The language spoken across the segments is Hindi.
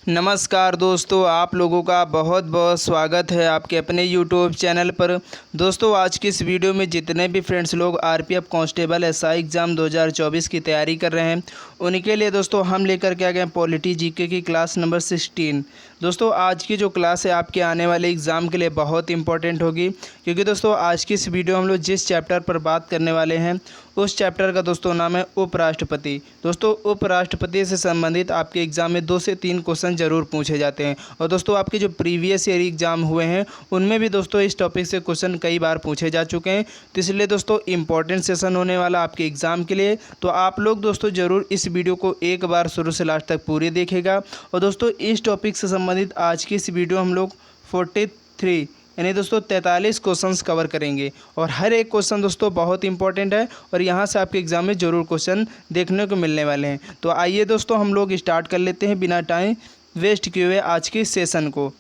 नमस्कार दोस्तों, आप लोगों का बहुत बहुत स्वागत है आपके अपने यूट्यूब चैनल पर। दोस्तों, आज की इस वीडियो में जितने भी फ्रेंड्स लोग आरपीएफ कांस्टेबल एसआई एग्ज़ाम 2024 की तैयारी कर रहे हैं, उनके लिए दोस्तों हम लेकर के आ गए पॉलिटी जीके की क्लास नंबर 16। दोस्तों, आज की जो क्लास है आपके आने वाले एग्ज़ाम के लिए बहुत इंपॉर्टेंट होगी, क्योंकि दोस्तों आज की इस वीडियो हम लोग जिस चैप्टर पर बात करने वाले हैं उस चैप्टर का दोस्तों नाम है उपराष्ट्रपति। दोस्तों, उपराष्ट्रपति से संबंधित आपके एग्ज़ाम में 2 से 3 क्वेश्चन ज़रूर पूछे जाते हैं। और दोस्तों, आपके जो प्रीवियस ईयर एग्ज़ाम हुए हैं उनमें भी दोस्तों इस टॉपिक से क्वेश्चन कई बार पूछे जा चुके हैं। तो इसलिए दोस्तों इंपॉर्टेंट सेशन होने वाला आपके एग्ज़ाम के लिए, तो आप लोग दोस्तों ज़रूर इस वीडियो को एक बार शुरू से लास्ट तक पूरी देखेगा। और दोस्तों, इस टॉपिक से संबंधित आज की इस वीडियो हम लोग 43 यानी दोस्तों 43 क्वेश्चंस कवर करेंगे, और हर एक क्वेश्चन दोस्तों बहुत इंपॉर्टेंट है और यहाँ से आपके एग्ज़ाम में ज़रूर क्वेश्चन देखने को मिलने वाले हैं। तो आइए दोस्तों हम लोग स्टार्ट कर लेते हैं बिना टाइम वेस्ट किए हुए आज के सेशन को।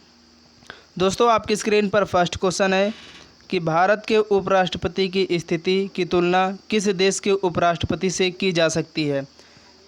दोस्तों, आपकी स्क्रीन पर फर्स्ट क्वेश्चन है कि भारत के उपराष्ट्रपति की स्थिति की तुलना किस देश के उपराष्ट्रपति से की जा सकती है।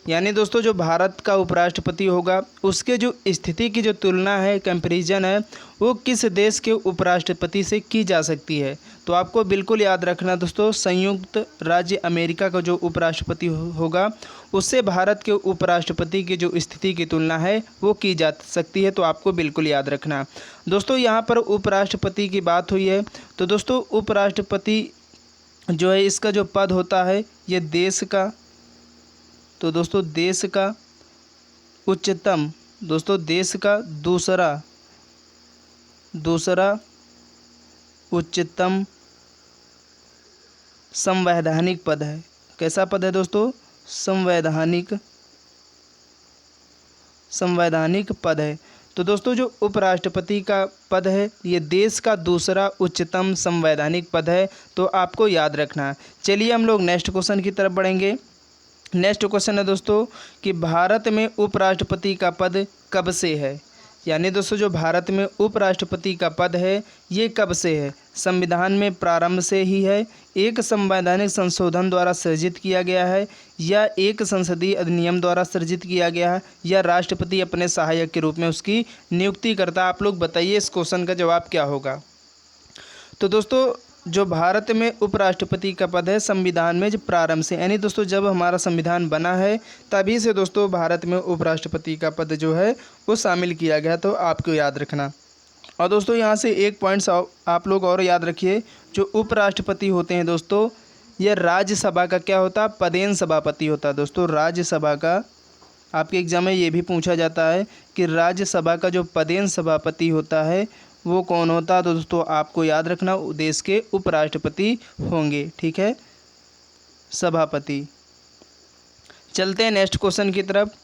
यानी दोस्तों जो भारत का उपराष्ट्रपति होगा उसके जो स्थिति की जो तुलना है, कंपैरिजन है, वो किस देश के उपराष्ट्रपति से की जा सकती है। तो आपको बिल्कुल याद रखना दोस्तों, संयुक्त राज्य अमेरिका का जो उपराष्ट्रपति होगा उससे भारत के उपराष्ट्रपति की जो स्थिति की तुलना है वो की जा सकती है। तो आपको बिल्कुल याद रखना। दोस्तों, यहाँ पर उपराष्ट्रपति की बात हुई है, तो दोस्तों उपराष्ट्रपति जो है इसका जो पद होता है ये देश का, तो दोस्तों देश का उच्चतम, दोस्तों देश का दूसरा उच्चतम संवैधानिक पद है। कैसा पद है दोस्तों? संवैधानिक पद है। तो दोस्तों जो उपराष्ट्रपति का पद है ये देश का दूसरा उच्चतम संवैधानिक पद है, तो आपको याद रखना। चलिए हम लोग नेक्स्ट क्वेश्चन की तरफ बढ़ेंगे। नेक्स्ट क्वेश्चन है दोस्तों कि भारत में उपराष्ट्रपति का पद कब से है। यानी दोस्तों जो भारत में उपराष्ट्रपति का पद है ये कब से है? संविधान में प्रारंभ से ही है, एक संवैधानिक संशोधन द्वारा सृजित किया गया है, या एक संसदीय अधिनियम द्वारा सृजित किया गया है, या राष्ट्रपति अपने सहायक के रूप में उसकी नियुक्ति करता है। आप लोग बताइए इस क्वेश्चन का जवाब क्या होगा। तो दोस्तों जो भारत में उपराष्ट्रपति का पद है संविधान में जो प्रारंभ से, यानी दोस्तों जब हमारा संविधान बना है तभी से दोस्तों भारत में उपराष्ट्रपति का पद जो है वो शामिल किया गया। तो आपको याद रखना। और दोस्तों यहाँ से एक पॉइंट्स आप लोग और याद रखिए, जो उपराष्ट्रपति होते हैं दोस्तों यह राज्यसभा का क्या होता है? पदेन सभापति होता है। दोस्तों राज्यसभा का आपके एग्जाम में ये भी पूछा जाता है कि राज्यसभा का जो पदेन सभापति होता है वो कौन होता है। तो दोस्तों आपको याद रखना देश के उपराष्ट्रपति होंगे, ठीक है, सभापति। चलते हैं नेक्स्ट क्वेश्चन की तरफ।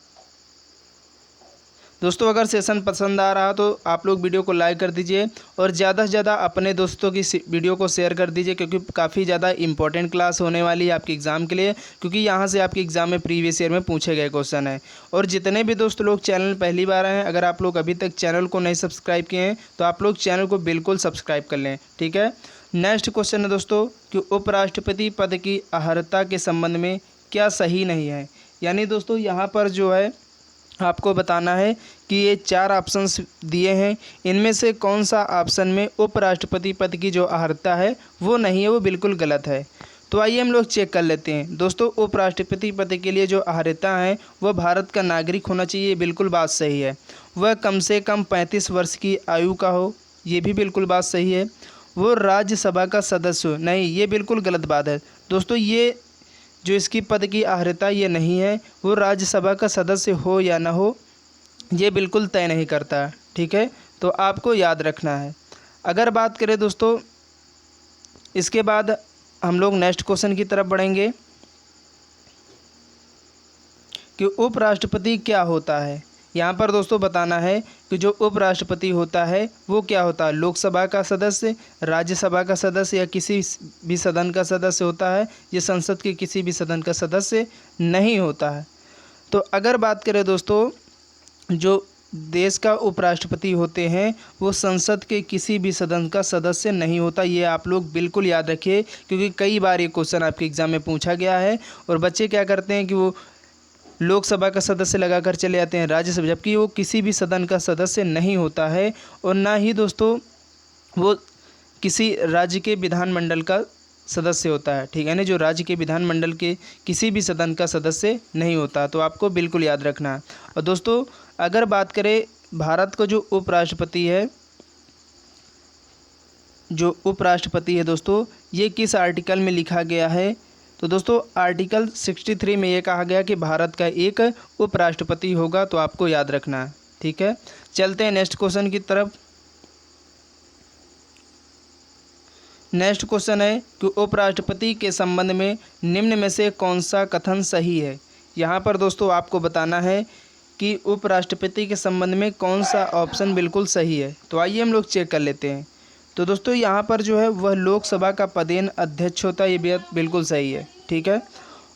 दोस्तों अगर सेशन पसंद आ रहा तो आप लोग वीडियो को लाइक कर दीजिए और ज़्यादा से ज़्यादा अपने दोस्तों की वीडियो को शेयर कर दीजिए, क्योंकि काफ़ी ज़्यादा इंपॉर्टेंट क्लास होने वाली है आपके एग्ज़ाम के लिए, क्योंकि यहाँ से आपके एग्ज़ाम में प्रीवियस ईयर में पूछे गए क्वेश्चन है। और जितने भी दोस्त लोग चैनल पहली बार आए हैं, अगर आप लोग अभी तक चैनल को नहीं सब्सक्राइब किए हैं तो आप लोग चैनल को बिल्कुल सब्सक्राइब कर लें, ठीक है। नेक्स्ट क्वेश्चन है दोस्तों कि उपराष्ट्रपति पद की अर्हता के संबंध में क्या सही नहीं है। यानी दोस्तों यहाँ पर जो है आपको बताना है कि ये 4 ऑप्शंस दिए हैं, इनमें से कौन सा ऑप्शन में उपराष्ट्रपति पद की जो अर्हता है वो नहीं है, वो बिल्कुल गलत है। तो आइए हम लोग चेक कर लेते हैं। दोस्तों उपराष्ट्रपति पद के लिए जो अर्हता है वह भारत का नागरिक होना चाहिए, बिल्कुल बात सही है। वह कम से कम 35 वर्ष की आयु का हो, ये भी बिल्कुल बात सही है। वो राज्यसभा का सदस्य हो, नहीं, ये बिल्कुल गलत बात है। दोस्तों ये जो इसकी पद की अर्हता ये नहीं है, वो राज्यसभा का सदस्य हो या ना हो ये बिल्कुल तय नहीं करता, ठीक है। तो आपको याद रखना है। अगर बात करें दोस्तों इसके बाद हम लोग नेक्स्ट क्वेश्चन की तरफ बढ़ेंगे कि उपराष्ट्रपति क्या होता है। यहाँ पर दोस्तों बताना है कि जो उपराष्ट्रपति होता है वो क्या होता है? लोकसभा का सदस्य, राज्यसभा का सदस्य या किसी भी सदन का सदस्य होता है। ये संसद के किसी भी सदन का सदस्य नहीं होता है। तो अगर बात करें दोस्तों जो देश का उपराष्ट्रपति होते हैं वो संसद के किसी भी सदन का सदस्य नहीं होता, ये आप लोग बिल्कुल याद रखिए, क्योंकि कई बार ये क्वेश्चन आपके एग्ज़ाम में पूछा गया है और बच्चे क्या करते हैं कि वो लोकसभा का सदस्य लगाकर चले जाते हैं राज्यसभा, जबकि वो किसी भी सदन का सदस्य नहीं होता है और ना ही दोस्तों वो किसी राज्य के विधानमंडल का सदस्य होता है। ठीक है ना, जो राज्य के विधानमंडल के किसी भी सदन का सदस्य नहीं होता, तो आपको बिल्कुल याद रखना है। और दोस्तों अगर बात करें भारत का जो उपराष्ट्रपति है, दोस्तों ये किस आर्टिकल में लिखा गया है? तो दोस्तों आर्टिकल 63 में ये कहा गया कि भारत का एक उपराष्ट्रपति होगा, तो आपको याद रखना है। ठीक है, चलते हैं नेक्स्ट क्वेश्चन की तरफ। नेक्स्ट क्वेश्चन है कि उपराष्ट्रपति के संबंध में निम्न में से कौन सा कथन सही है? यहाँ पर दोस्तों आपको बताना है कि उपराष्ट्रपति के संबंध में कौन सा ऑप्शन बिल्कुल सही है। तो आइए हम लोग चेक कर लेते हैं। तो दोस्तों यहाँ पर जो है वह लोकसभा का पदेन अध्यक्ष होता है, ये बात बिल्कुल सही है। ठीक है,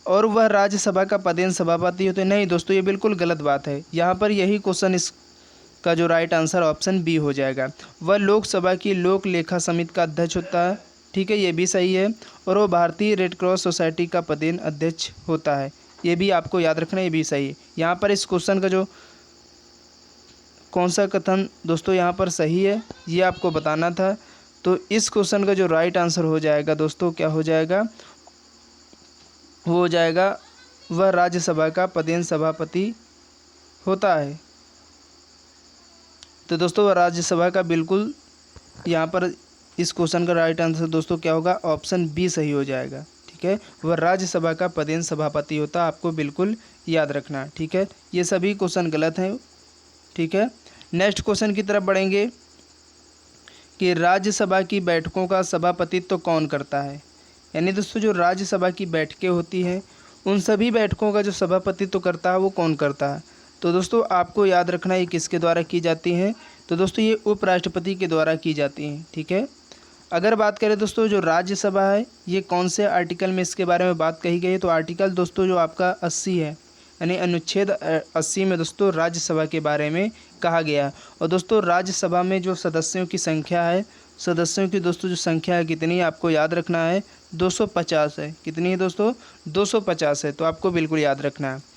और वह राज्यसभा का पदेन सभापति होते हैं, नहीं दोस्तों ये बिल्कुल गलत बात है। यहाँ पर यही क्वेश्चन इसका जो राइट आंसर ऑप्शन बी हो जाएगा। वह लोकसभा की लोक लेखा समिति का अध्यक्ष होता है। ठीक है, ये भी सही है। और वो भारतीय रेड क्रॉस सोसाइटी का पदेन अध्यक्ष होता है, ये भी आपको याद रखना, ये भी सही है। यहाँ पर इस क्वेश्चन का जो कौन सा कथन दोस्तों यहाँ पर सही है ये आपको बताना था। तो इस क्वेश्चन का जो राइट आंसर हो जाएगा दोस्तों क्या हो जाएगा? वो हो जाएगा वह राज्यसभा का पदेन सभापति होता है। तो दोस्तों वह राज्यसभा का बिल्कुल यहाँ पर इस क्वेश्चन का राइट आंसर दोस्तों क्या होगा? ऑप्शन बी सही हो जाएगा। ठीक है, वह राज्यसभा का पदेन सभापति होता है, आपको बिल्कुल याद रखना। ठीक है, ये सभी क्वेश्चन गलत हैं। ठीक है, नेक्स्ट क्वेश्चन की तरफ बढ़ेंगे कि राज्यसभा की बैठकों का सभापतित्व कौन करता है? यानी दोस्तों जो राज्यसभा की बैठकें होती हैं उन सभी बैठकों का जो सभापतित्व करता है वो कौन करता है? तो दोस्तों आपको याद रखना ये किसके द्वारा की जाती हैं? तो दोस्तों ये उपराष्ट्रपति के द्वारा की जाती हैं। ठीक है, अगर बात करें दोस्तों जो राज्यसभा है ये कौन से आर्टिकल में इसके बारे में बात कही गई है? तो आर्टिकल दोस्तों जो आपका 80 है, यानी अनुच्छेद 80 में दोस्तों राज्यसभा के बारे में कहा गया है। और दोस्तों राज्यसभा में जो सदस्यों की संख्या है, सदस्यों की दोस्तों जो संख्या है कितनी है आपको याद रखना है? 250 है। कितनी है दोस्तों? 250 है, तो आपको बिल्कुल याद रखना है।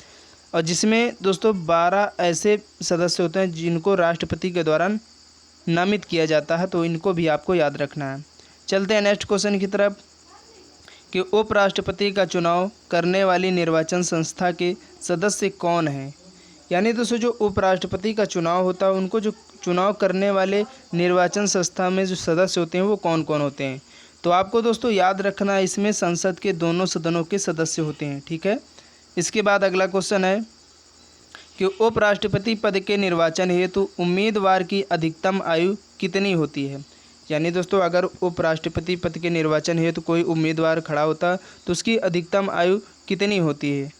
और जिसमें दोस्तों 12 ऐसे सदस्य होते हैं जिनको राष्ट्रपति के द्वारा नामित किया जाता है, तो इनको भी आपको याद रखना है। चलते हैं नेक्स्ट क्वेश्चन की तरफ कि उपराष्ट्रपति का चुनाव करने वाली निर्वाचन संस्था के सदस्य कौन हैं? यानी दोस्तों जो उपराष्ट्रपति का चुनाव होता है उनको जो चुनाव करने वाले निर्वाचन संस्था में जो सदस्य होते हैं वो कौन कौन होते हैं? तो आपको दोस्तों याद रखना है इसमें संसद के दोनों सदनों के सदस्य होते हैं। ठीक है, इसके बाद अगला क्वेश्चन है कि उपराष्ट्रपति पद के निर्वाचन हेतु उम्मीदवार की अधिकतम आयु कितनी होती है? यानी दोस्तों अगर उपराष्ट्रपति पद के निर्वाचन हेतु कोई उम्मीदवार खड़ा होता तो उसकी अधिकतम आयु कितनी होती है?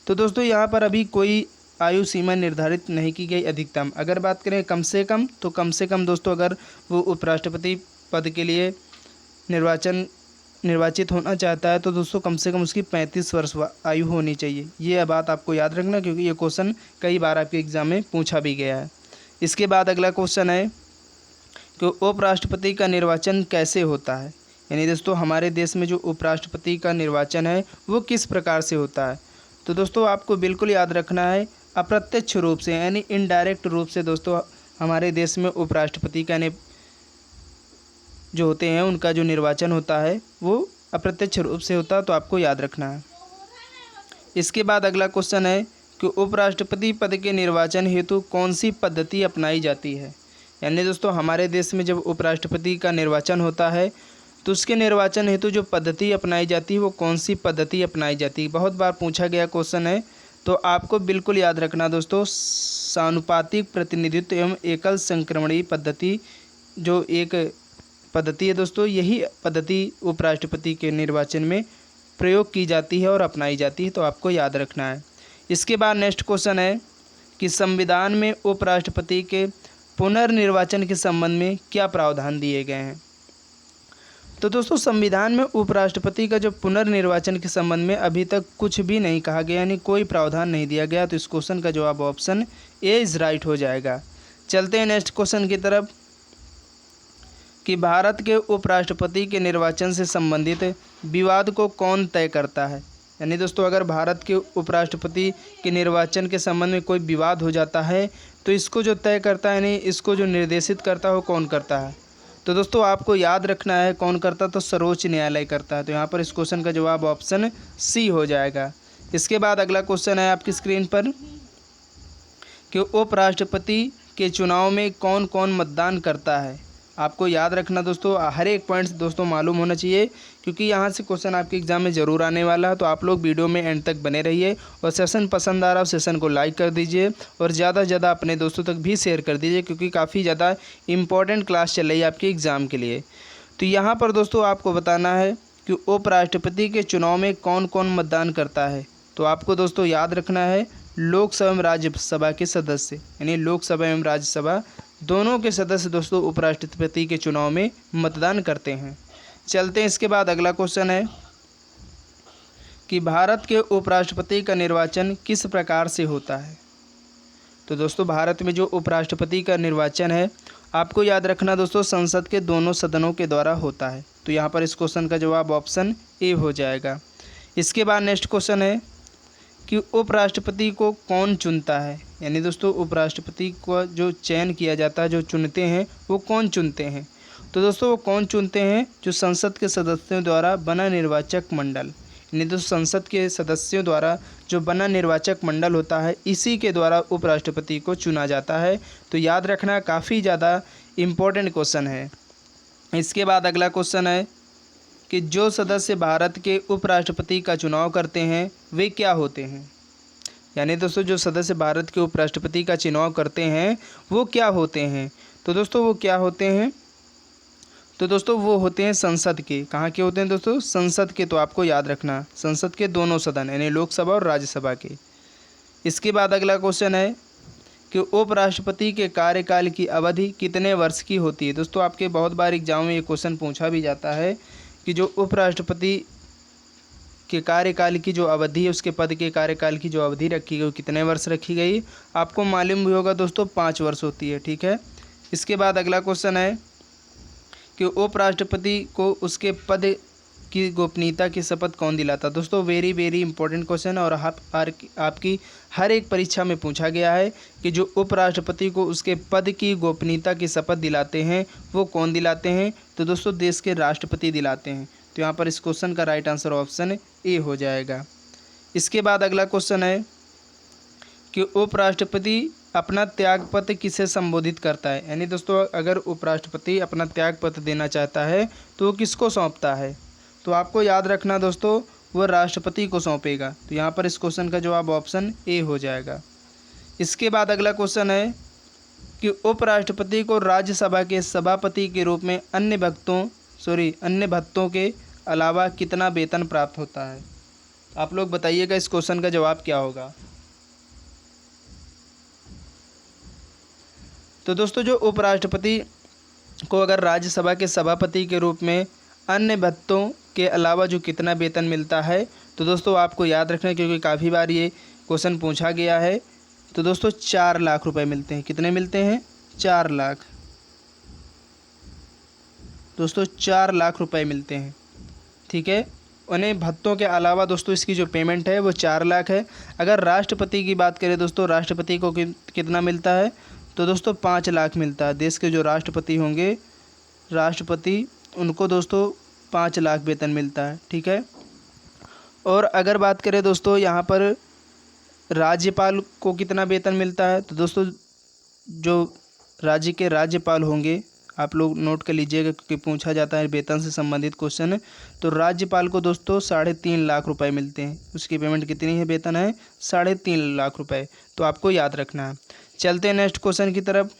तो दोस्तों यहाँ पर अभी कोई आयु सीमा निर्धारित नहीं की गई अधिकतम। अगर बात करें कम से कम, तो कम से कम दोस्तों अगर वो उपराष्ट्रपति पद के लिए निर्वाचित होना चाहता है तो दोस्तों कम से कम उसकी 35 वर्ष आयु होनी चाहिए। ये बात आपको याद रखना क्योंकि ये क्वेश्चन कई बार आपके एग्ज़ाम में पूछा भी गया है। इसके बाद अगला क्वेश्चन है कि उपराष्ट्रपति का निर्वाचन कैसे होता है? यानी दोस्तों हमारे देश में जो उपराष्ट्रपति का निर्वाचन है वो किस प्रकार से होता है? तो दोस्तों आपको बिल्कुल याद रखना है अप्रत्यक्ष रूप से, यानी इनडायरेक्ट रूप से दोस्तों हमारे देश में उपराष्ट्रपति का जो होते हैं उनका जो निर्वाचन होता है वो अप्रत्यक्ष रूप से होता है, तो आपको याद रखना है। इसके बाद अगला क्वेश्चन है कि उपराष्ट्रपति पद के निर्वाचन हेतु कौन सी पद्धति अपनाई जाती है? यानी दोस्तों हमारे देश में जब उपराष्ट्रपति का निर्वाचन होता है तो उसके निर्वाचन हेतु जो पद्धति अपनाई जाती है वो कौन सी पद्धति अपनाई जाती है? बहुत बार पूछा गया क्वेश्चन है, तो आपको बिल्कुल याद रखना दोस्तों समानुपातिक प्रतिनिधित्व एवं एकल संक्रमणीय पद्धति जो एक पद्धति है दोस्तों, यही पद्धति उपराष्ट्रपति के निर्वाचन में प्रयोग की जाती है और अपनाई जाती है, तो आपको याद रखना है। इसके बाद नेक्स्ट क्वेश्चन है कि संविधान में उपराष्ट्रपति के पुनर्निर्वाचन के संबंध में क्या प्रावधान दिए गए हैं? तो दोस्तों संविधान में उपराष्ट्रपति का जो पुनर्निर्वाचन के संबंध में अभी तक कुछ भी नहीं कहा गया, यानी कोई प्रावधान नहीं दिया गया, तो इस क्वेश्चन का जवाब ऑप्शन ए इज़ राइट हो जाएगा। चलते हैं नेक्स्ट क्वेश्चन की तरफ कि भारत के उपराष्ट्रपति के निर्वाचन से संबंधित विवाद को कौन तय करता है? यानी दोस्तों अगर भारत के उपराष्ट्रपति के निर्वाचन के संबंध में कोई विवाद हो जाता है तो इसको जो तय करता है यानी इसको जो निर्देशित करता है वो कौन करता है? तो दोस्तों आपको याद रखना है कौन करता, तो सर्वोच्च न्यायालय करता है। तो यहाँ पर इस क्वेश्चन का जवाब ऑप्शन सी हो जाएगा। इसके बाद अगला क्वेश्चन है आपकी स्क्रीन पर कि उपराष्ट्रपति के चुनाव में कौन कौन मतदान करता है। आपको याद रखना दोस्तों, हर एक पॉइंट्स दोस्तों मालूम होना चाहिए, क्योंकि यहाँ से क्वेश्चन आपके एग्जाम में ज़रूर आने वाला है। तो आप लोग वीडियो में एंड तक बने रहिए और सेशन पसंद आ रहा हो सेशन को लाइक कर दीजिए और ज़्यादा से ज़्यादा अपने दोस्तों तक भी शेयर कर दीजिए, क्योंकि काफ़ी ज़्यादा इंपॉर्टेंट क्लास चल रही है आपके एग्ज़ाम के लिए। तो यहाँ पर दोस्तों आपको बताना है कि उपराष्ट्रपति के चुनाव में कौन कौन मतदान करता है। तो आपको दोस्तों याद रखना है लोकसभा एवं राज्यसभा के सदस्य, यानी लोकसभा एवं राज्यसभा दोनों के सदस्य दोस्तों उपराष्ट्रपति के चुनाव में मतदान करते हैं। चलते हैं, इसके बाद अगला क्वेश्चन है कि भारत के उपराष्ट्रपति का निर्वाचन किस प्रकार से होता है। तो दोस्तों भारत में जो उपराष्ट्रपति का निर्वाचन है आपको याद रखना दोस्तों संसद के दोनों सदनों के द्वारा होता है। तो यहाँ पर इस क्वेश्चन का जवाब ऑप्शन ए हो जाएगा। इसके बाद नेक्स्ट क्वेश्चन है कि उपराष्ट्रपति को कौन चुनता है, यानी दोस्तों उपराष्ट्रपति को जो चयन किया जाता है, जो चुनते हैं वो कौन चुनते हैं। तो दोस्तों वो कौन चुनते हैं, जो संसद के सदस्यों द्वारा बना निर्वाचक मंडल, यानी दोस्तों संसद के सदस्यों द्वारा जो बना निर्वाचक मंडल होता है इसी के द्वारा उपराष्ट्रपति को चुना जाता है। तो याद रखना काफ़ी ज़्यादा इम्पोर्टेंट क्वेश्चन है। इसके बाद अगला क्वेश्चन है कि जो सदस्य भारत के उपराष्ट्रपति का चुनाव करते हैं वे क्या होते हैं। यानी दोस्तों जो सदस्य भारत के उपराष्ट्रपति का चुनाव करते हैं वो क्या होते हैं। तो दोस्तों वो क्या होते हैं, तो दोस्तों वो होते हैं संसद के। कहाँ के होते हैं दोस्तों, संसद के। तो आपको याद रखना संसद के दोनों सदन यानी लोकसभा और राज्यसभा के। इसके बाद अगला क्वेश्चन है कि उपराष्ट्रपति के कार्यकाल की अवधि कितने वर्ष की होती है। दोस्तों आपके बहुत बार एग्जाम में ये क्वेश्चन पूछा भी जाता है कि जो उपराष्ट्रपति के कार्यकाल की जो अवधि है, उसके पद के कार्यकाल की जो अवधि रखी गई वो कितने वर्ष रखी गई। आपको मालूम भी होगा दोस्तों 5 वर्ष होती है, ठीक है। इसके बाद अगला क्वेश्चन है कि उपराष्ट्रपति को उसके पद की गोपनीयता की शपथ कौन दिलाता। दोस्तों वेरी वेरी इंपॉर्टेंट क्वेश्चन और आपकी हर एक परीक्षा में पूछा गया है कि जो उपराष्ट्रपति को उसके पद की गोपनीयता की शपथ दिलाते हैं वो कौन दिलाते हैं। तो दोस्तों देश के राष्ट्रपति दिलाते हैं। तो यहाँ पर इस क्वेश्चन का राइट आंसर ऑप्शन ए हो जाएगा। इसके बाद अगला क्वेश्चन है कि उपराष्ट्रपति अपना त्यागपत्र किसे संबोधित करता है। यानी दोस्तों अगर उपराष्ट्रपति अपना त्यागपत्र देना चाहता है तो वो किसको सौंपता है। तो आपको याद रखना दोस्तों वो राष्ट्रपति को सौंपेगा। तो यहाँ पर इस क्वेश्चन का जवाब ऑप्शन ए हो जाएगा। इसके बाद अगला क्वेश्चन है कि उपराष्ट्रपति को राज्यसभा के सभापति के रूप में अन्य भत्तों के अलावा कितना वेतन प्राप्त होता है। आप लोग बताइएगा इस क्वेश्चन का जवाब क्या होगा। तो दोस्तों जो उपराष्ट्रपति को अगर राज्यसभा के सभापति के रूप में अन्य भत्तों के अलावा जो कितना वेतन मिलता है, तो दोस्तों आपको याद रखना है क्योंकि काफ़ी बार ये क्वेश्चन पूछा गया है। तो दोस्तों 4 लाख रुपए मिलते हैं। कितने मिलते हैं, 4 लाख। दोस्तों 4 लाख रुपए मिलते हैं, ठीक है। उन्हें भत्तों के अलावा दोस्तों इसकी जो पेमेंट है वो 4 लाख है। अगर राष्ट्रपति की बात करें दोस्तों, राष्ट्रपति को कितना मिलता है, तो दोस्तों 5 लाख मिलता है। देश के जो राष्ट्रपति होंगे, राष्ट्रपति, उनको दोस्तों 5 लाख वेतन मिलता है, ठीक है। और अगर बात करें दोस्तों यहाँ पर राज्यपाल को कितना वेतन मिलता है, तो दोस्तों जो राज्य के राज्यपाल होंगे, आप लोग नोट कर लीजिएगा क्योंकि पूछा जाता है वेतन से संबंधित क्वेश्चन। तो राज्यपाल को दोस्तों 3.5 लाख रुपए मिलते हैं। उसकी पेमेंट कितनी है, वेतन है 3.5 लाख रुपए। तो आपको याद रखना है। चलते हैं नेक्स्ट क्वेश्चन की तरफ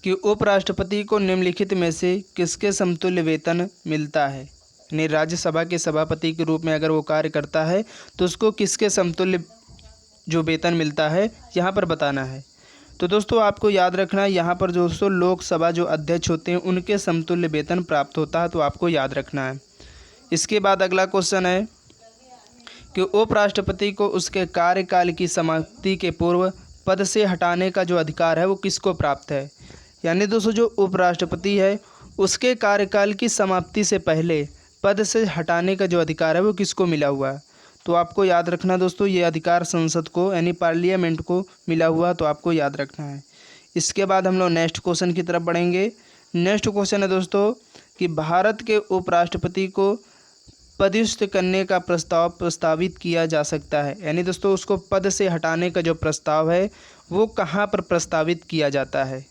कि उपराष्ट्रपति को निम्नलिखित में से किसके समतुल्य वेतन मिलता है। यानी राज्यसभा के सभापति के रूप में अगर वो कार्य करता है तो उसको किसके समतुल्य जो वेतन मिलता है यहाँ पर बताना है। तो दोस्तों आपको याद रखना है यहाँ पर दोस्तों लोकसभा जो अध्यक्ष होते हैं उनके समतुल्य वेतन प्राप्त होता है। तो आपको याद रखना है। इसके बाद अगला क्वेश्चन है कि उपराष्ट्रपति को उसके कार्यकाल की समाप्ति के पूर्व पद से हटाने का जो अधिकार है वो किसको प्राप्त है। यानी दोस्तों जो उपराष्ट्रपति है उसके कार्यकाल की समाप्ति से पहले पद से हटाने का जो अधिकार है वो किसको मिला हुआ है। तो आपको याद रखना दोस्तों, ये अधिकार संसद को यानी पार्लियामेंट को मिला हुआ, तो आपको याद रखना है। इसके बाद हम लोग नेक्स्ट क्वेश्चन की तरफ बढ़ेंगे। नेक्स्ट क्वेश्चन है दोस्तों कि भारत के उपराष्ट्रपति को पदच्युत करने का प्रस्ताव प्रस्तावित किया जा सकता है, यानी दोस्तों उसको पद से हटाने का जो प्रस्ताव है वो कहाँ पर प्रस्तावित किया जाता है।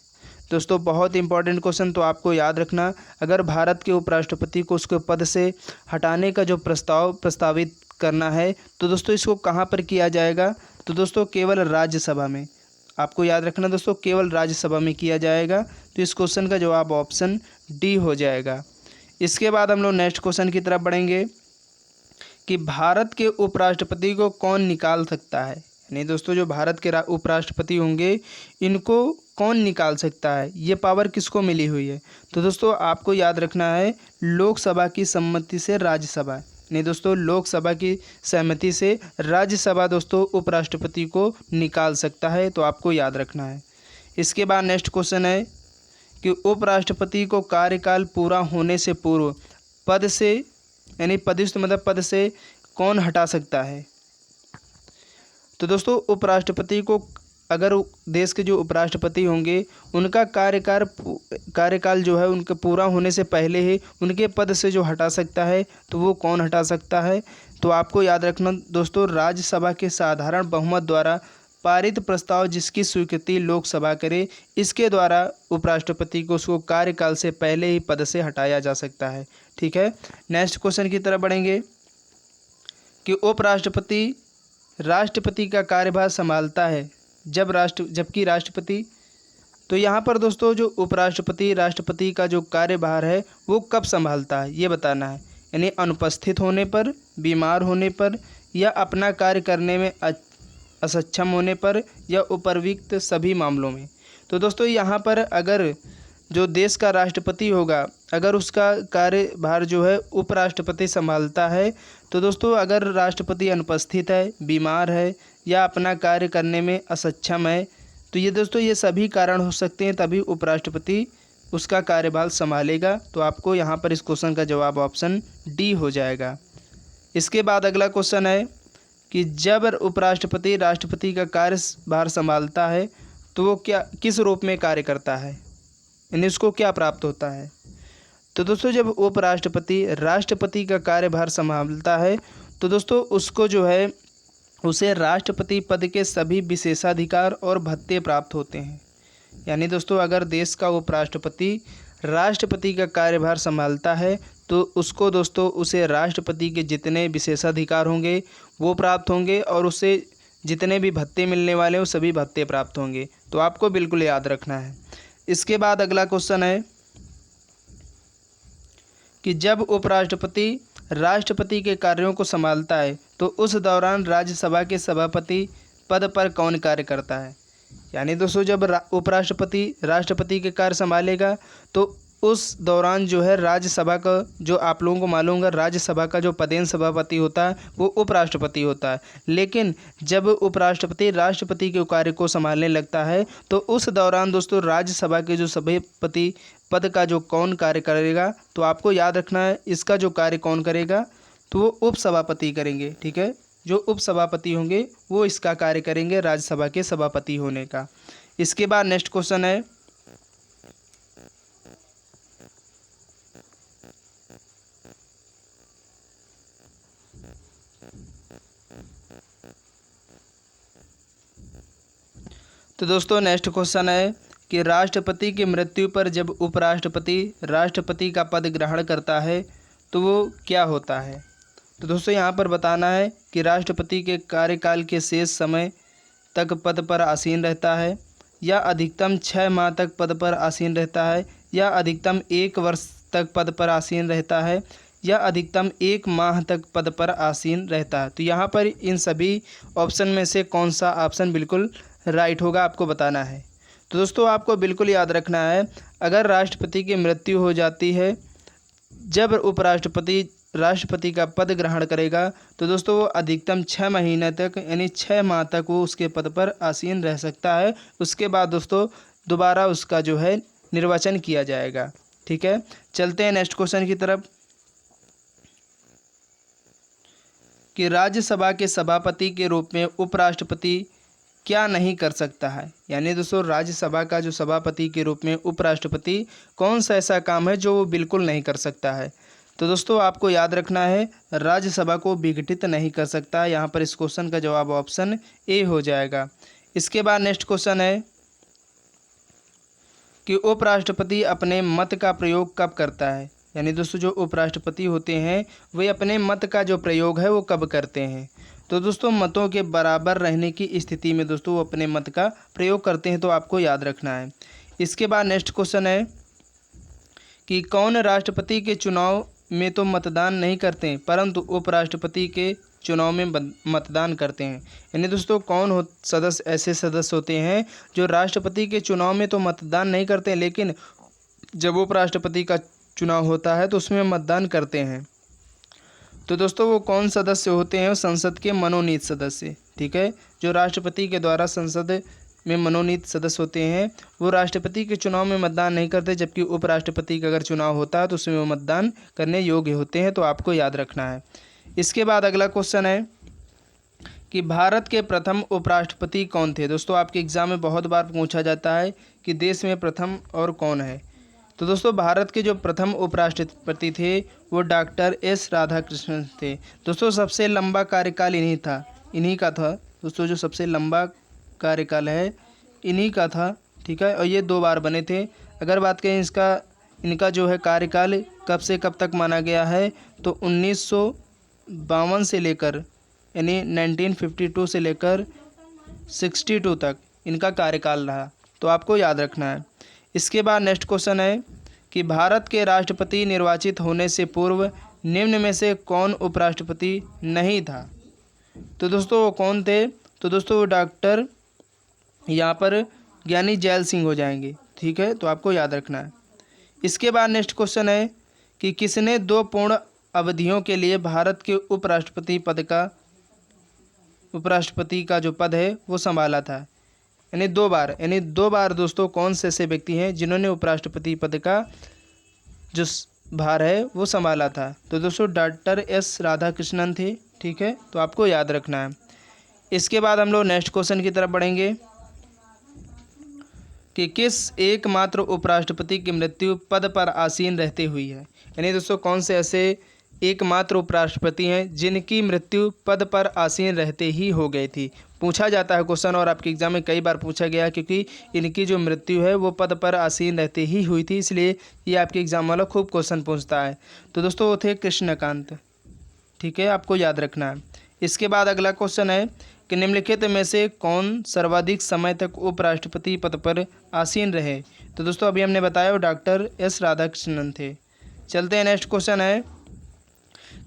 दोस्तों बहुत इंपॉर्टेंट क्वेश्चन, तो आपको याद रखना, अगर भारत के उपराष्ट्रपति को उसके पद से हटाने का जो प्रस्ताव प्रस्तावित करना है तो दोस्तों इसको कहाँ पर किया जाएगा, तो दोस्तों केवल राज्यसभा में। आपको याद रखना दोस्तों, केवल राज्यसभा में किया जाएगा। तो इस क्वेश्चन का जवाब ऑप्शन डी हो जाएगा। इसके बाद हम लोग नेक्स्ट क्वेश्चन की तरफ बढ़ेंगे कि भारत के उपराष्ट्रपति को कौन निकाल सकता है, यानी दोस्तों जो भारत के उपराष्ट्रपति होंगे इनको कौन निकाल सकता है, ये पावर किसको मिली हुई है। तो दोस्तों आपको याद रखना है, लोकसभा की सम्मति से राज्यसभा, नहीं दोस्तों लोकसभा की सहमति से राज्यसभा दोस्तों उपराष्ट्रपति को निकाल सकता है, तो आपको याद रखना है। इसके बाद नेक्स्ट क्वेश्चन है कि उपराष्ट्रपति को कार्यकाल पूरा होने से पूर्व पद से यानी पदस्थ मतलब पद से कौन हटा सकता है। तो दोस्तों उपराष्ट्रपति को, अगर देश के जो उपराष्ट्रपति होंगे उनका कार्यकाल जो है उनके पूरा होने से पहले ही उनके पद से जो हटा सकता है तो वो कौन हटा सकता है। तो आपको याद रखना दोस्तों, राज्यसभा के साधारण बहुमत द्वारा पारित प्रस्ताव जिसकी स्वीकृति लोकसभा करे, इसके द्वारा उपराष्ट्रपति को उसको कार्यकाल से पहले ही पद से हटाया जा सकता है। ठीक है, नेक्स्ट क्वेश्चन की तरफ बढ़ेंगे कि उपराष्ट्रपति राष्ट्रपति का कार्यभार संभालता है जबकि राष्ट्रपति, तो यहाँ पर दोस्तों जो उपराष्ट्रपति राष्ट्रपति का जो कार्यभार है वो कब संभालता है ये बताना है, यानी अनुपस्थित होने पर, बीमार होने पर, या अपना कार्य करने में असक्षम होने पर, या उपरयुक्त सभी मामलों में। तो दोस्तों यहाँ पर अगर जो देश का राष्ट्रपति होगा अगर उसका कार्यभार जो है उपराष्ट्रपति संभालता है, तो दोस्तों अगर राष्ट्रपति अनुपस्थित है, बीमार है, या अपना कार्य करने में असक्षम है, तो ये दोस्तों ये सभी कारण हो सकते हैं, तभी उपराष्ट्रपति उसका कार्यभार संभालेगा। तो आपको यहाँ पर इस क्वेश्चन का जवाब ऑप्शन डी हो जाएगा। इसके बाद अगला क्वेश्चन है कि जब उपराष्ट्रपति राष्ट्रपति का कार्यभार संभालता है तो वो किस रूप में कार्य करता है, यानी उसको क्या प्राप्त होता है। तो दोस्तों जब उपराष्ट्रपति राष्ट्रपति का कार्यभार संभालता है तो दोस्तों उसको जो है उसे राष्ट्रपति पद के सभी विशेषाधिकार और भत्ते प्राप्त होते हैं। यानी दोस्तों अगर देश का उपराष्ट्रपति राष्ट्रपति का कार्यभार संभालता है तो उसको दोस्तों उसे राष्ट्रपति के जितने विशेषाधिकार होंगे वो प्राप्त होंगे, और उसे जितने भी भत्ते मिलने वाले हैं वो सभी भत्ते प्राप्त होंगे। तो आपको बिल्कुल याद रखना है। इसके बाद अगला क्वेश्चन है कि जब उपराष्ट्रपति राष्ट्रपति के कार्यों को संभालता है तो उस दौरान राज्यसभा के सभापति पद पर कौन कार्य करता है। यानी दोस्तों जब उपराष्ट्रपति राष्ट्रपति के कार्य संभालेगा तो उस दौरान जो है राज्यसभा का, जो आप लोगों को मालूम होगा राज्यसभा का जो पदेन सभापति होता है वो उपराष्ट्रपति होता है। लेकिन जब उपराष्ट्रपति राष्ट्रपति के कार्य को संभालने लगता है तो उस दौरान दोस्तों राज्यसभा के जो सभापति पद का जो कौन कार्य करेगा, तो आपको याद रखना है इसका जो कार्य कौन करेगा, तो वो उपसभापति करेंगे। ठीक है, जो उपसभापति होंगे वो इसका कार्य करेंगे राज्यसभा के सभापति होने का। इसके बाद नेक्स्ट क्वेश्चन है तो दोस्तों नेक्स्ट क्वेश्चन है कि राष्ट्रपति की मृत्यु पर जब उपराष्ट्रपति राष्ट्रपति का पद ग्रहण करता है तो वो क्या होता है। तो दोस्तों यहाँ पर बताना है कि राष्ट्रपति के कार्यकाल के शेष समय तक पद पर आसीन रहता है, या अधिकतम 6 माह तक पद पर आसीन रहता है, या अधिकतम 1 वर्ष तक पद पर आसीन रहता है, या अधिकतम 1 माह तक पद पर आसीन रहता है। तो यहाँ पर इन सभी ऑप्शन में से कौन सा ऑप्शन बिल्कुल राइट होगा आपको बताना है। तो दोस्तों आपको बिल्कुल याद रखना है, अगर राष्ट्रपति की मृत्यु हो जाती है जब उपराष्ट्रपति राष्ट्रपति का पद ग्रहण करेगा तो दोस्तों वो अधिकतम 6 महीने तक यानी 6 माह तक वो उसके पद पर आसीन रह सकता है। उसके बाद दोस्तों दोबारा उसका जो है निर्वाचन किया जाएगा। ठीक है, चलते हैं नेक्स्ट क्वेश्चन की तरफ। कि राज्यसभा के सभापति के रूप में उपराष्ट्रपति क्या नहीं कर सकता है। यानी दोस्तों राज्यसभा का जो सभापति के रूप में उपराष्ट्रपति कौन सा ऐसा काम है जो वो बिल्कुल नहीं कर सकता है। तो दोस्तों आपको याद रखना है राज्यसभा को विघटित नहीं कर सकता। यहाँ पर इस क्वेश्चन का जवाब ऑप्शन ए हो जाएगा। इसके बाद नेक्स्ट क्वेश्चन है कि उपराष्ट्रपति अपने मत का प्रयोग कब करता है। यानी दोस्तों जो उपराष्ट्रपति होते हैं वे अपने मत का जो प्रयोग है वो कब करते हैं। तो दोस्तों मतों के बराबर रहने की स्थिति में दोस्तों वो अपने मत का प्रयोग करते हैं, तो आपको याद रखना है। इसके बाद नेक्स्ट क्वेश्चन है कि कौन राष्ट्रपति के चुनाव में तो मतदान नहीं करते परंतु उपराष्ट्रपति के चुनाव में मतदान करते हैं। यानी दोस्तों कौन सदस्य ऐसे सदस्य होते हैं जो राष्ट्रपति के चुनाव में तो मतदान नहीं करते लेकिन जब उपराष्ट्रपति का चुनाव होता है तो उसमें मतदान करते हैं। तो दोस्तों वो कौन सदस्य होते हैं, संसद के मनोनीत सदस्य। ठीक है, जो राष्ट्रपति के द्वारा संसद में मनोनीत सदस्य होते हैं वो राष्ट्रपति के चुनाव में मतदान नहीं करते, जबकि उपराष्ट्रपति का अगर चुनाव होता है तो उसमें वो मतदान करने योग्य होते हैं। तो आपको याद रखना है। इसके बाद अगला क्वेश्चन है कि भारत के प्रथम उपराष्ट्रपति कौन थे। दोस्तों आपके एग्जाम में बहुत बार पूछा जाता है कि देश में प्रथम और कौन है। तो दोस्तों भारत के जो प्रथम उपराष्ट्रपति थे वो डॉक्टर एस राधाकृष्णन थे। दोस्तों सबसे लंबा कार्यकाल इन्हीं का था। दोस्तों जो सबसे लंबा कार्यकाल है इन्हीं का था। ठीक है, और ये 2 बार बने थे। अगर बात करें इनका जो है कार्यकाल कब से कब तक माना गया है तो 1952 से लेकर यानी 1952 से लेकर 62 तक इनका कार्यकाल रहा। तो आपको याद रखना है। इसके बाद नेक्स्ट क्वेश्चन है कि भारत के राष्ट्रपति निर्वाचित होने से पूर्व निम्न में से कौन उपराष्ट्रपति नहीं था। तो दोस्तों वो कौन थे, तो दोस्तों वो डॉक्टर यहाँ पर ज्ञानी जैल सिंह हो जाएंगे। ठीक है, तो आपको याद रखना है। इसके बाद नेक्स्ट क्वेश्चन है कि किसने 2 पूर्ण अवधियों के लिए भारत के उपराष्ट्रपति का जो पद है वो संभाला था। यानी 2 बार दोस्तों कौन से ऐसे व्यक्ति हैं जिन्होंने उपराष्ट्रपति पद का जो भार है वो संभाला था। तो दोस्तों डॉक्टर एस राधाकृष्णन थे। ठीक है, तो आपको याद रखना है। इसके बाद हम लोग नेक्स्ट क्वेश्चन की तरफ बढ़ेंगे कि किस एकमात्र उपराष्ट्रपति की मृत्यु पद पर आसीन रहते हुई है। यानी दोस्तों कौन से ऐसे एकमात्र उपराष्ट्रपति हैं जिनकी मृत्यु पद पर आसीन रहते ही हो गई थी। पूछा जाता है क्वेश्चन और आपके एग्जाम में कई बार पूछा गया क्योंकि इनकी जो मृत्यु है वो पद पर आसीन रहते ही हुई थी, इसलिए ये आपके एग्जाम वाला खूब क्वेश्चन पूछता है। तो दोस्तों वो थे कृष्णकांत। ठीक है, आपको याद रखना है। इसके बाद अगला क्वेश्चन है कि निम्नलिखित में से कौन सर्वाधिक समय तक उपराष्ट्रपति पद पर आसीन रहे। तो दोस्तों अभी हमने बताया डॉक्टर एस राधाकृष्णन थे। चलते हैं, नेक्स्ट क्वेश्चन है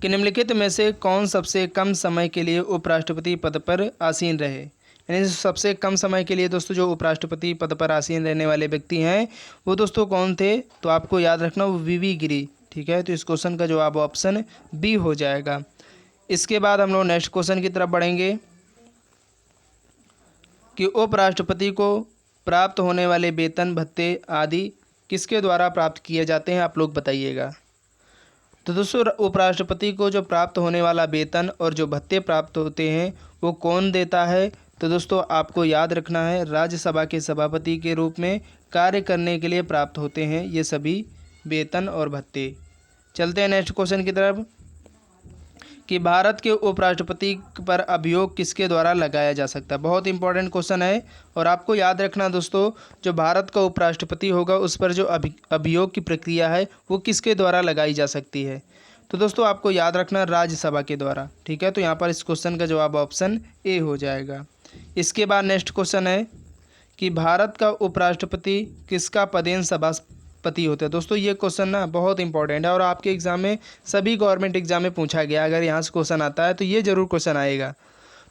कि निम्नलिखित में से कौन सबसे कम समय के लिए उपराष्ट्रपति पद पर आसीन रहे। यानी सबसे कम समय के लिए दोस्तों जो उपराष्ट्रपति पद पर आसीन रहने वाले व्यक्ति हैं वो दोस्तों कौन थे, तो आपको याद रखना वो वीवी गिरी। ठीक है, तो इस क्वेश्चन का जवाब ऑप्शन बी हो जाएगा। इसके बाद हम लोग नेक्स्ट क्वेश्चन की तरफ बढ़ेंगे कि उपराष्ट्रपति को प्राप्त होने वाले वेतन भत्ते आदि किसके द्वारा प्राप्त किए जाते हैं, आप लोग बताइएगा। तो दोस्तों उपराष्ट्रपति को जो प्राप्त होने वाला वेतन और जो भत्ते प्राप्त होते हैं वो कौन देता है। तो दोस्तों आपको याद रखना है राज्यसभा के सभापति के रूप में कार्य करने के लिए प्राप्त होते हैं ये सभी वेतन और भत्ते। चलते हैं नेक्स्ट क्वेश्चन की तरफ कि भारत के उपराष्ट्रपति पर अभियोग किसके द्वारा लगाया जा सकता है। बहुत इंपॉर्टेंट क्वेश्चन है और आपको याद रखना दोस्तों जो भारत का उपराष्ट्रपति होगा उस पर जो अभियोग की प्रक्रिया है वो किसके द्वारा लगाई जा सकती है। तो दोस्तों आपको याद रखना राज्यसभा के द्वारा। ठीक है, तो यहाँ पर इस क्वेश्चन का जवाब ऑप्शन ए हो जाएगा। इसके बाद नेक्स्ट क्वेश्चन है कि भारत का उपराष्ट्रपति किसका पदेन सभापति होता है। दोस्तों ये क्वेश्चन ना बहुत इंपॉर्टेंट है और आपके एग्जाम में सभी गवर्नमेंट एग्जाम में पूछा गया। अगर यहाँ से क्वेश्चन आता है तो ये जरूर क्वेश्चन आएगा।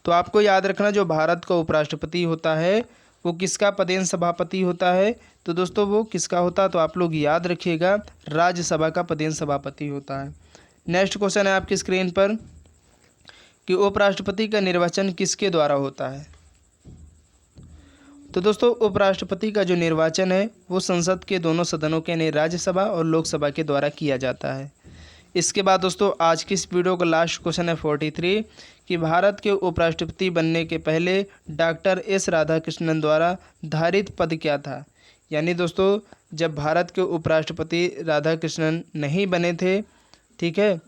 तो आपको याद रखना जो भारत का उपराष्ट्रपति होता है वो किसका पदेन सभापति होता है। तो दोस्तों वो किसका होता है, तो आप लोग याद रखिएगा राज्यसभा का पदेन सभापति होता है। नेक्स्ट क्वेश्चन है आपकी स्क्रीन पर कि उपराष्ट्रपति का निर्वाचन किसके द्वारा होता है। तो दोस्तों उपराष्ट्रपति का जो निर्वाचन है वो संसद के दोनों सदनों के यानी राज्यसभा और लोकसभा के द्वारा किया जाता है। इसके बाद दोस्तों आज की इस वीडियो का लास्ट क्वेश्चन है 43 कि भारत के उपराष्ट्रपति बनने के पहले डॉक्टर एस राधाकृष्णन द्वारा धारित पद क्या था। यानी दोस्तों जब भारत के उपराष्ट्रपति राधाकृष्णन नहीं बने थे, ठीक है,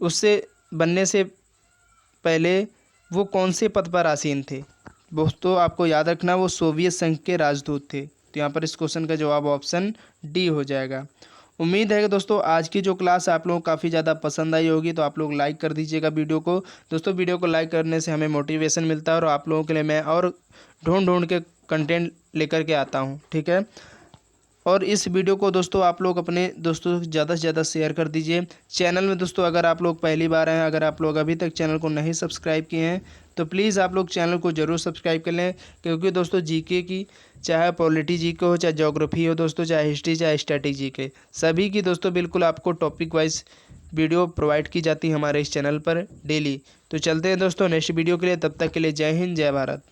उससे बनने से पहले वो कौन से पद पर आसीन थे। दोस्तों आपको याद रखना वो सोवियत संघ के राजदूत थे। तो यहाँ पर इस क्वेश्चन का जवाब ऑप्शन डी हो जाएगा। उम्मीद है कि दोस्तों आज की जो क्लास आप लोगों को काफ़ी ज़्यादा पसंद आई होगी, तो आप लोग लाइक कर दीजिएगा वीडियो को। दोस्तों वीडियो को लाइक करने से हमें मोटिवेशन मिलता है और आप लोगों के लिए मैं और ढूंढ के कंटेंट लेकर के आता हूँ, ठीक है। और इस वीडियो को दोस्तों आप लोग अपने दोस्तों से ज़्यादा शेयर कर दीजिए। चैनल में दोस्तों अगर आप लोग पहली बार आए हैं, अगर आप लोग अभी तक चैनल को नहीं सब्सक्राइब किए हैं, तो प्लीज़ आप लोग चैनल को ज़रूर सब्सक्राइब कर लें। क्योंकि दोस्तों जीके की, चाहे पॉलिटी जीके हो, चाहे ज्योग्राफी हो दोस्तों, चाहे हिस्ट्री, चाहे स्टैटिक जीके, सभी की दोस्तों बिल्कुल आपको टॉपिक वाइज वीडियो प्रोवाइड की जाती है हमारे इस चैनल पर डेली। तो चलते हैं दोस्तों नेक्स्ट वीडियो के लिए, तब तक के लिए जय हिंद, जय भारत।